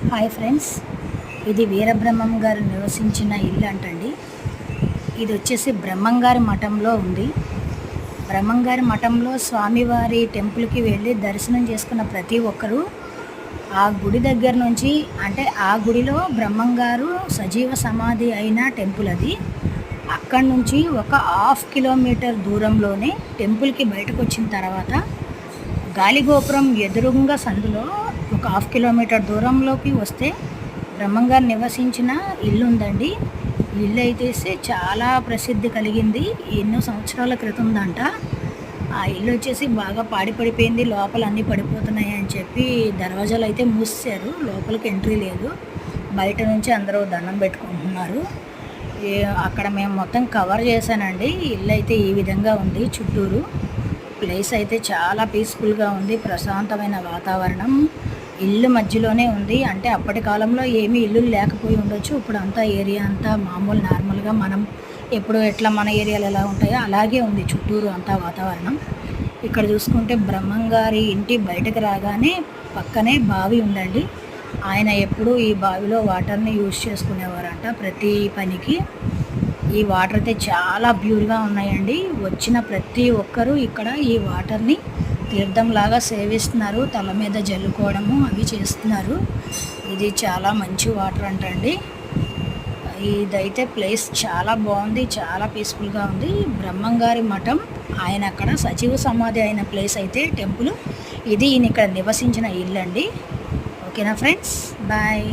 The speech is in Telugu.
హాయ్ ఫ్రెండ్స్, ఇది వీరబ్రహ్మం గారు నివసించిన ఇల్లు అంటండి. ఇది వచ్చేసి బ్రహ్మంగారి మఠంలో ఉంది. బ్రహ్మంగారి మఠంలో స్వామివారి టెంపుల్కి వెళ్ళి దర్శనం చేసుకున్న ప్రతి ఒక్కరూ ఆ గుడి దగ్గర నుంచి, అంటే ఆ గుడిలో బ్రహ్మంగారు సజీవ సమాధి అయిన టెంపుల్ అది. అక్కడి నుంచి ఒక 1/2 కిలోమీటర్ దూరంలోనే టెంపుల్కి బయటకు వచ్చిన తర్వాత గాలిగోపురం ఎదురుగా సందులో ఒక 1/2 కిలోమీటర్ దూరంలోకి వస్తే బ్రహ్మంగారు నివసించిన ఇల్లు ఉందండి. ఇల్లు అయితే చాలా ప్రసిద్ధి కలిగింది. ఎన్నో సంవత్సరాల క్రితం దంట. ఆ ఇల్లు వచ్చేసి బాగా పాడిపడిపోయింది, లోపల అన్నీ పడిపోతున్నాయి అని చెప్పి దర్వాజాలు అయితే మూసేశారు. లోపలికి ఎంట్రీ లేదు. బయట నుంచి అందరూ దండం పెట్టుకుంటున్నారు. అక్కడ మేము మొత్తం కవర్ చేశానండి. ఇల్లు అయితే ఈ విధంగా ఉంది. చుట్టూరు ప్లేస్ అయితే చాలా పీస్ఫుల్గా ఉంది. ప్రశాంతమైన వాతావరణం. ఇల్లు మధ్యలోనే ఉంది. అంటే అప్పటి కాలంలో ఏమీ ఇల్లు లేకపోయి ఉండొచ్చు. ఇప్పుడు అంతా ఏరియా అంతా మామూలు నార్మల్గా మనం ఎప్పుడు ఎట్లా మన ఏరియాలు ఎలా ఉంటాయో అలాగే ఉంది చుట్టూరు అంతా వాతావరణం. ఇక్కడ చూసుకుంటే బ్రహ్మంగారి ఇంటి బయటకు రాగానే పక్కనే బావి ఉందండి. ఆయన ఎప్పుడూ ఈ బావిలో వాటర్ని యూజ్ చేసుకునేవారంట ప్రతి పనికి. ఈ వాటర్ అయితే చాలా ప్యూర్గా ఉన్నాయండి. వచ్చిన ప్రతి ఒక్కరూ ఇక్కడ ఈ వాటర్ని తీర్థంలాగా సేవిస్తున్నారు. తల మీద జల్లుకోవడము అవి చేస్తున్నారు. ఇది చాలా మంచి వాటర్ అంటండి. ఇదైతే ప్లేస్ చాలా బాగుంది, చాలా పీస్ఫుల్గా ఉంది. బ్రహ్మంగారి మఠం, ఆయన అక్కడ సజీవ సమాధి అయిన ప్లేస్ అయితే టెంపుల్ ఇది. ఈయన ఇక్కడ నివసించిన ఇల్లు అండి. ఓకేనా ఫ్రెండ్స్, బాయ్.